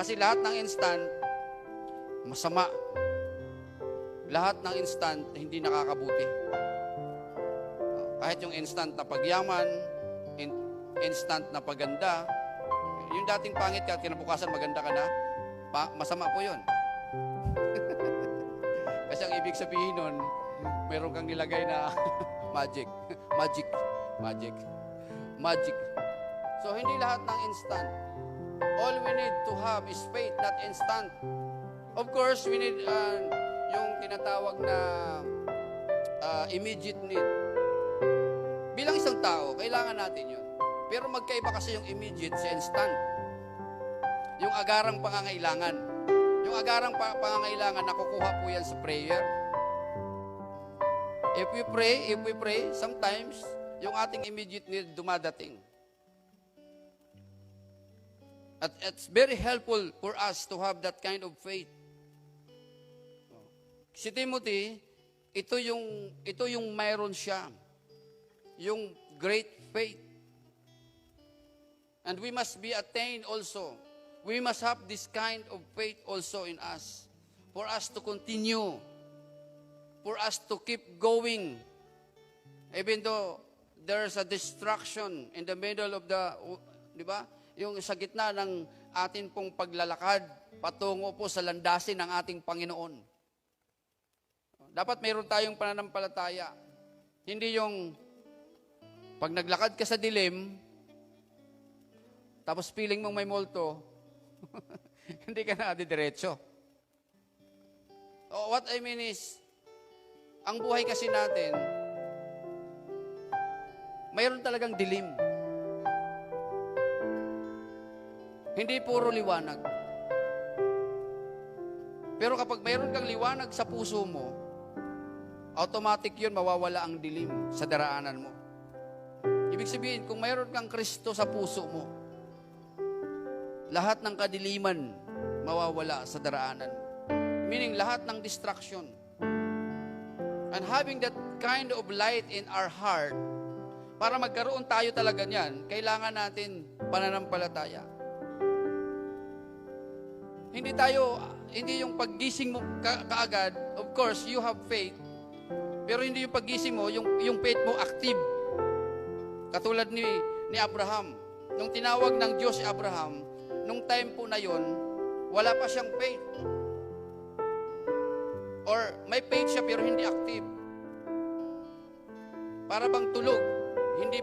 Kasi lahat ng instant, masama. Lahat ng instant, hindi nakakabuti. Kahit yung instant na pagyaman, instant na paganda, yung dating pangit ka at kinabukasan maganda ka na, masama po yun. Kasi ang ibig sabihin nun, meron kang nilagay na magic. Magic. So, hindi lahat ng instant. All we need to have is faith, not instant. Of course, we need yung tinatawag na immediate need. Bilang isang tao, kailangan natin yun. Pero magkaiba kasi yung immediate sa instant. Yung agarang pangangailangan. Yung agarang pangangailangan, nakukuha po yan sa prayer. If we pray, sometimes, yung ating immediate need dumadating. At it's very helpful for us to have that kind of faith. Si Timothy, ito yung mayroon siya. Yung great faith. And we must be attained also. We must have this kind of faith also in us. For us to continue. For us to keep going. Even though there's a distraction in the middle of the, di ba? Yung sa gitna ng atin pong paglalakad, patungo po sa landasin ng ating Panginoon. Dapat mayroon tayong pananampalataya. Hindi yung pag naglakad ka sa dilim, tapos feeling mong may multo, hindi ka na didiretso. What I mean is, ang buhay kasi natin, mayroon talagang dilim. Hindi puro liwanag. Pero kapag mayroon kang liwanag sa puso mo, automatic yun, mawawala ang dilim sa daraanan mo. Ibig sabihin, kung mayroon kang Kristo sa puso mo, lahat ng kadiliman mawawala sa daraanan. Meaning, lahat ng distraction. And having that kind of light in our heart, para magkaroon tayo talaga niyan, kailangan natin pananampalataya. Hindi yung paggising mo kaagad, of course, you have faith, pero hindi yung paggising mo, yung faith mo active. Katulad ni Abraham. Nung tinawag ng Diyos si Abraham, nung time po na yon, wala pa siyang faith. Or may faith siya pero hindi active. Para bang tulog. Hindi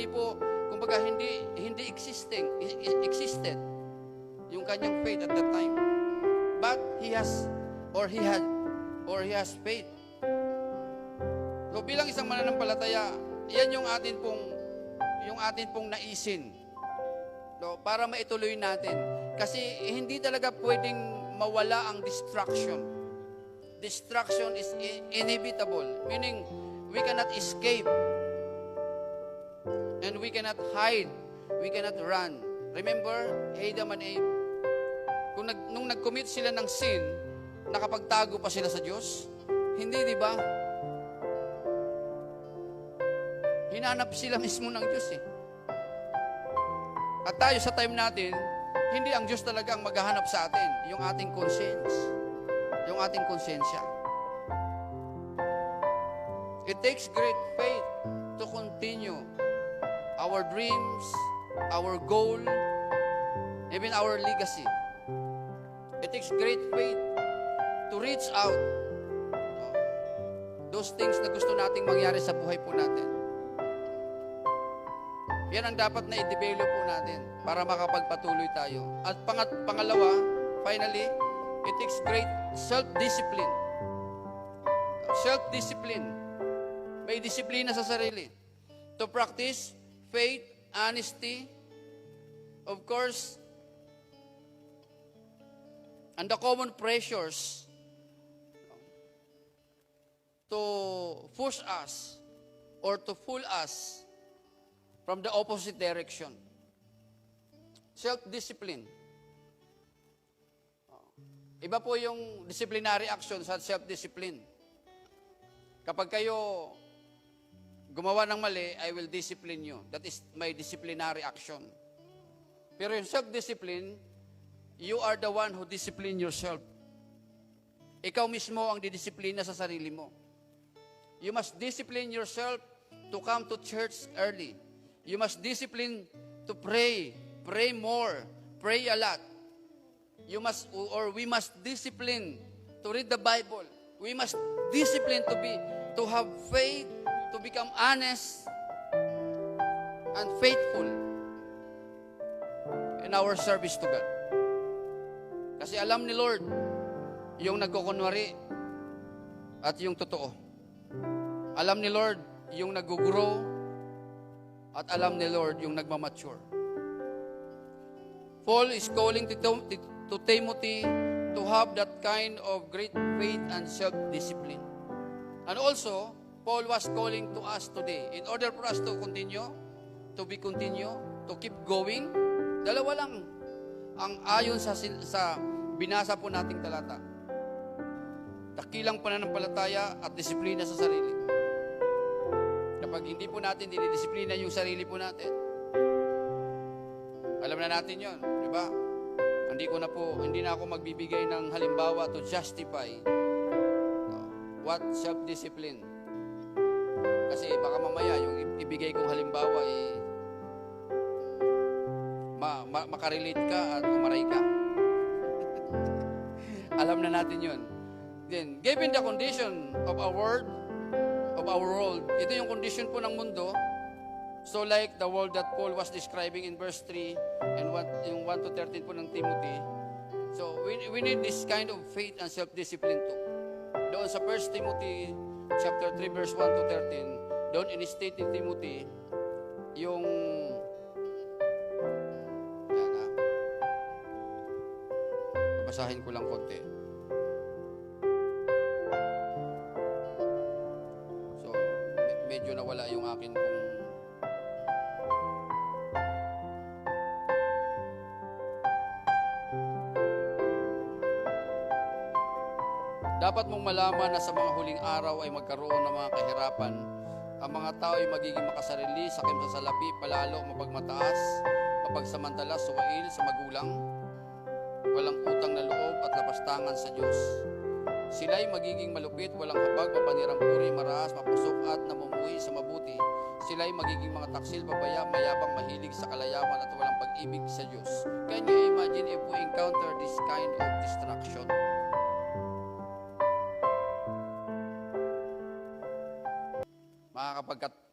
po kumbaga hindi existed yung kanyang faith at that time. But he has faith. So bilang isang mananampalataya, yan yung atin pong naisin. No, para maituloy natin. Kasi hindi talaga pwedeng mawala ang distraction. Distraction is inevitable. Meaning, we cannot escape. And we cannot hide. We cannot run. Remember, Adam and Eve? Nung nag-commit sila ng sin, nakapagtago pa sila sa Diyos? Hindi, di ba? Hinanap sila mismo ng Diyos eh. At tayo sa time natin, hindi ang Diyos talaga ang maghahanap sa atin, yung ating conscience, yung ating konsensya. It takes great faith to continue our dreams, our goal, even our legacy. It takes great faith to reach out those things na gusto nating mangyari sa buhay po natin. Yan ang dapat na i-develop po natin para makapagpatuloy tayo. At pangalawa, finally, it takes great self-discipline. Self-discipline. May disiplina sa sarili. To practice faith, honesty, of course, and the common pressures to push us or to pull us from the opposite direction. Self-discipline. Iba po yung disciplinary action sa self-discipline. Kapag kayo gumawa ng mali, I will discipline you. That is my disciplinary action. Pero yung self-discipline, You are the one who discipline yourself. Ikaw mismo ang didisiplina sa sarili mo. You must discipline yourself to come to church early. You must discipline to pray. Pray more. Pray a lot. We must discipline to read the Bible. We must discipline to have faith, to become honest and faithful in our service to God. Kasi alam ni Lord yung nagkukunwari at yung totoo. Alam ni Lord yung nag-grow at alam ni Lord yung nagmamature. Paul is calling to Timothy to have that kind of great faith and self-discipline. And also, Paul was calling to us today, in order for us to continue, to keep going, dalawa lang ang ayon sa binasa po nating talata. Dakilang pananampalataya at disiplina sa sarili. Kapag hindi po natin dinidisiplina yung sarili po natin, alam na natin yon, di ba? Hindi na ako magbibigay ng halimbawa to justify what self-discipline. Kasi baka mamaya yung ibigay kong halimbawa makarelate ka at umaray ka. Alam na natin yon. Then, given the condition of our world, ito yung condition po ng mundo. So like the world that Paul was describing in verse 3 and yung 1 to 13 po ng Timothy. So we need this kind of faith and self-discipline too. Doon sa 1 Timothy chapter 3 verse 1 to 13, doon in-state ni Timothy yung basahin ko lang konti. So, medyo nawala yung akin kung dapat mong malaman na sa mga huling araw ay magkaroon ng mga kahirapan. Ang mga tao ay magiging makasarili, sakim sa salapi, palalo, mapagmataas, mapagsamantala, suwail sa magulang, walang utang na loob at lapastangan sa Diyos. Sila'y magiging malupit, walang habag, mapanirang puri, maraas, mapusok at namumuhi sa mabuti. Sila'y magiging mga taksil, babaya, mayabang, mahilig sa kalayawan at walang pag-ibig sa Diyos. Can you imagine if we encounter this kind of distraction?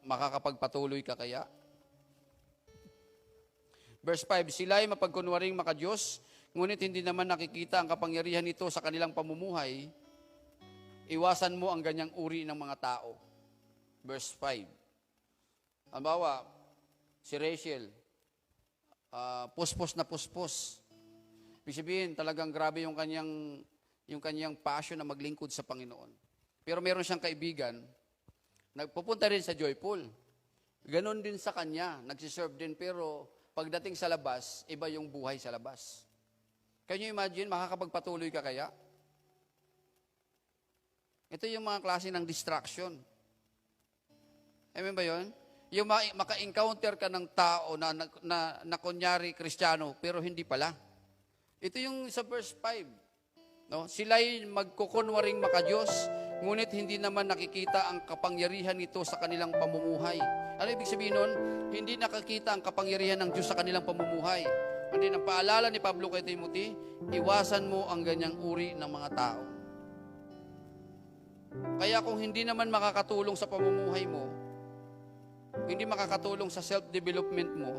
Makakapagpatuloy ka kaya? Verse 5, sila'y mapagkunwaring makadiyos, ngunit hindi naman nakikita ang kapangyarihan nito sa kanilang pamumuhay. Iwasan mo ang ganyang uri ng mga tao. Verse 5. Halimbawa, si Rachel, puspos na puspos. Ibig sabihin, talagang grabe yung kanyang passion na maglingkod sa Panginoon. Pero meron siyang kaibigan, nagpupunta rin sa Joyful. Ganon din sa kanya, nagsiserve din, pero pagdating sa labas, iba yung buhay sa labas. Can you imagine, makakapagpatuloy ka kaya? Ito yung mga klase ng distraction. Amen ba yun? Yung maka-encounter ka ng tao na kunyari Kristiyano, pero hindi pala. Ito yung sa verse 5. No? Sila'y magkukunwaring makadiyos, ngunit hindi naman nakikita ang kapangyarihan nito sa kanilang pamumuhay. Ano ibig sabihin nun? Hindi nakakita ang kapangyarihan ng Diyos sa kanilang pamumuhay. Hindi, ang paalala ni Pablo kay Timothy, iwasan mo ang ganyang uri ng mga tao. Kaya kung hindi naman makakatulong sa pamumuhay mo, hindi makakatulong sa self-development mo,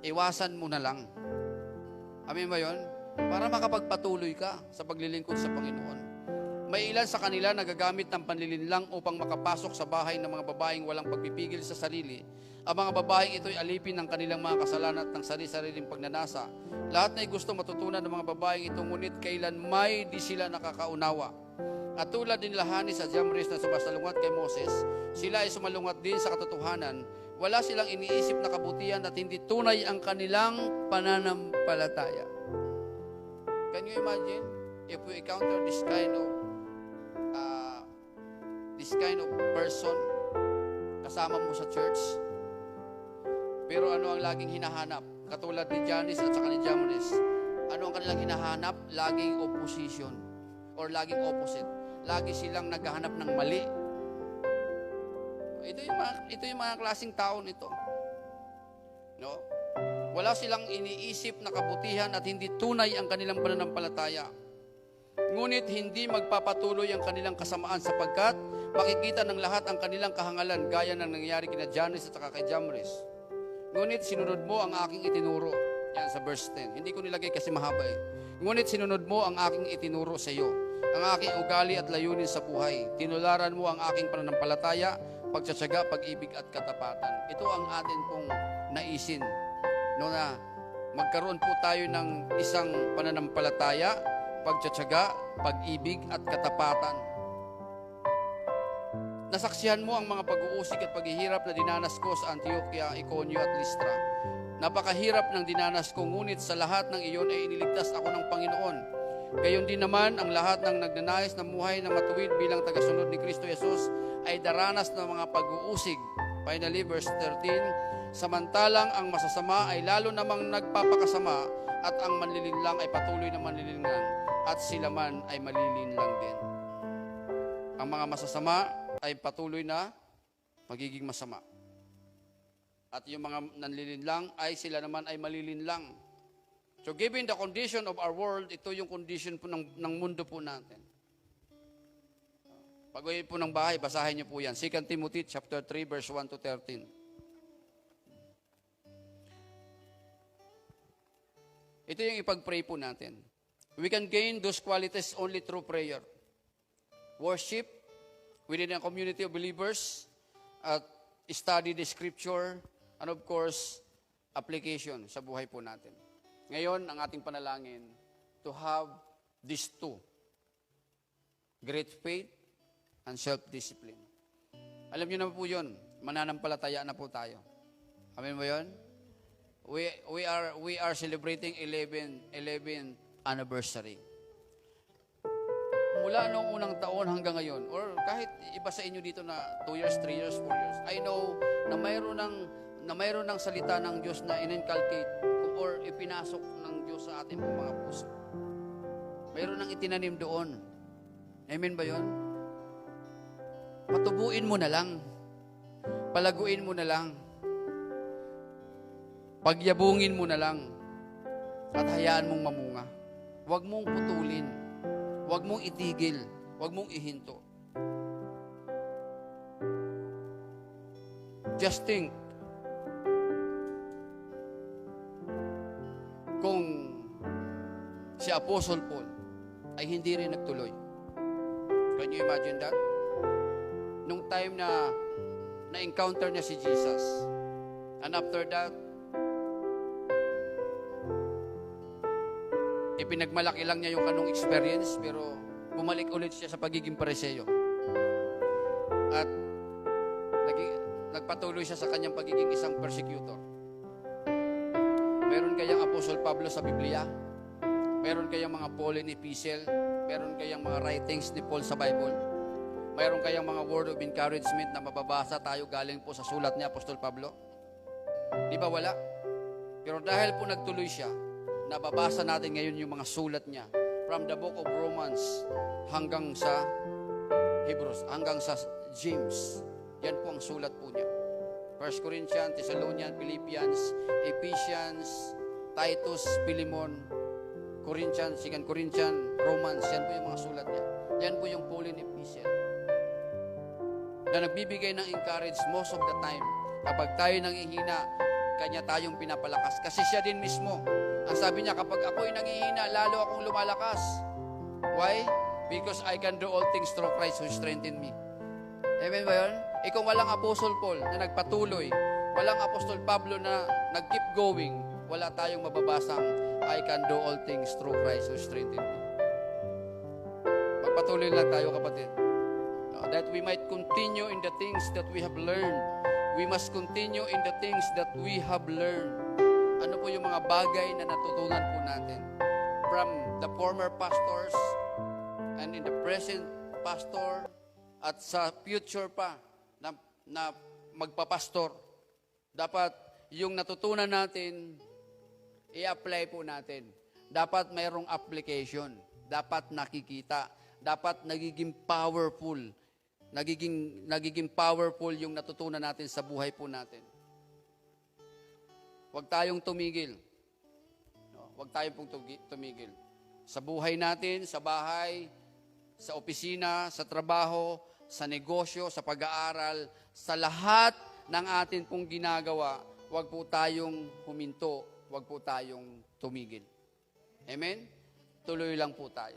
iwasan mo na lang. Amen ba yun? Para makapagpatuloy ka sa paglilingkod sa Panginoon. May ilan sa kanila nagagamit ng panlilinlang upang makapasok sa bahay ng mga babaeng walang pagpipigil sa sarili. Ang mga babaeng ito'y alipin ng kanilang mga kasalanan at ng sarili-sariling pagnanasa. Lahat na gusto matutunan ng mga babaeng ito, ngunit kailan may di sila nakakaunawa. At tulad din Lahanis at Jamres na sumasalungat kay Moses, sila ay sumalungat din sa katotohanan. Wala silang iniisip na kabutihan at hindi tunay ang kanilang pananampalataya. Can you imagine if we encounter this kind of person kasama mo sa church? Pero ano ang laging hinahanap? Katulad ni Janice at saka ni Jamres, ano ang kanilang hinahanap, laging opposition or laging opposite. Lagi silang naghahanap ng mali. Ito yung mga klaseng tao nito. No? Wala silang iniisip na kabutihan at hindi tunay ang kanilang pananampalataya. Ngunit hindi magpapatuloy ang kanilang kasamaan sapagkat makikita ng lahat ang kanilang kahangalan gaya ng nangyari kina Jannes at saka kay Jambres. Ngunit sinunod mo ang aking itinuro. Yan sa verse 10. Hindi ko nilagay kasi mahaba eh. Ngunit sinunod mo ang aking itinuro sa iyo, ang aking ugali at layunin sa buhay. Tinularan mo ang aking pananampalataya, pagtsatsaga, pag-ibig at katapatan. Ito ang atin pong naisin. No, na magkaroon po tayo ng isang pananampalataya, pagtsatsaga, pag-ibig at katapatan. Nasaksihan mo ang mga pag-uusig at paghihirap na dinanas ko sa Antioquia, Iconio at Listra. Napakahirap ng dinanas ko, ngunit sa lahat ng iyon ay iniligtas ako ng Panginoon. Gayon din naman, ang lahat ng nagnanais na muhay na matuwid bilang tagasunod ni Kristo Jesus ay daranas ng mga pag-uusig. Finally, verse 13, samantalang ang masasama ay lalo namang nagpapakasama at ang manlilinlang ay patuloy na manlilinlang at sila man ay malilinlang din. Ang mga masasama ay patuloy na magiging masama. At yung mga nanlilinlang ay sila naman ay malilinlang. So given the condition of our world, ito yung condition po ng mundo po natin. Pag-uwi po ng bahay, basahin niyo po yan. 2 Timothy chapter 3, verse 1 to 13. Ito yung ipag-pray po natin. We can gain those qualities only through prayer. Worship within a community of believers, at study the scripture, and of course, application sa buhay po natin. Ngayon, ang ating panalangin, to have these two, great faith and self-discipline. Alam niyo na po yun, mananampalataya na po tayo. Amen ba yun? We are celebrating 11th anniversary. Mula noong unang taon hanggang ngayon, or kahit iba sa inyo dito na 2 years, 3 years, 4 years, I know na mayroon ng salita ng Diyos na in-inculcate or ipinasok ng Diyos sa ating mga puso. Mayroon ng itinanim doon. Amen ba yun? Patubuin mo na lang. Palaguin mo na lang. Pagyabungin mo na lang. At hayaan mong mamunga. Huwag mong putulin. Huwag mong itigil. Huwag mong ihinto. Just think, kung si Apostle Paul ay hindi rin nagtuloy. Can you imagine that? Nung time na na-encounter niya si Jesus, and after that, ipinagmalaki lang niya yung kanong experience, pero bumalik ulit siya sa pagiging Pariseo. At nagpatuloy siya sa kanyang pagiging isang persecutor. Meron kayang Apostle Pablo sa Biblia, meron kayang mga Pauline epistle, meron kayang mga writings ni Paul sa Bible, meron kayang mga word of encouragement na mababasa tayo galing po sa sulat ni Apostol Pablo. Di ba wala? Pero dahil po nagtuloy siya, nababasa natin ngayon yung mga sulat niya from the book of Romans hanggang sa Hebrews, hanggang sa James. Yan po ang sulat po niya. 1 Corinthians, Thessalonians, Philippians, Ephesians, Titus, Philemon, Corinthians, 2 Corinthians, Romans. Yan po yung mga sulat niya. Yan po yung Pauline epistle na nagbibigay ng encourage most of the time. Kapag tayo nangihina, kanya tayong pinapalakas. Kasi siya din mismo. Ang sabi niya, kapag ako'y nangihina, lalo akong lumalakas. Why? Because I can do all things through Christ who strengthened me. Amen ba yun? Kung walang Apostle Paul na nagpatuloy, walang Apostle Pablo na nag-keep going, wala tayong mababasang I can do all things through Christ who strengthened me. Magpatuloy lang tayo, kapatid. That we might continue in the things that we have learned. We must continue in the things that we have learned. Ano po yung mga bagay na natutunan po natin from the former pastors and in the present pastor at sa future pa na magpapastor. Dapat yung natutunan natin, i-apply po natin. dapat mayroong application, dapat nakikita, dapat nagiging powerful, nagiging powerful yung natutunan natin sa buhay po natin. Huwag tayong tumigil. No, huwag tayong pong tumigil. Sa buhay natin, sa bahay, sa opisina, sa trabaho, sa negosyo, sa pag-aaral, sa lahat ng atin pong ginagawa, huwag po tayong huminto, huwag po tayong tumigil. Amen? Tuloy lang po tayo.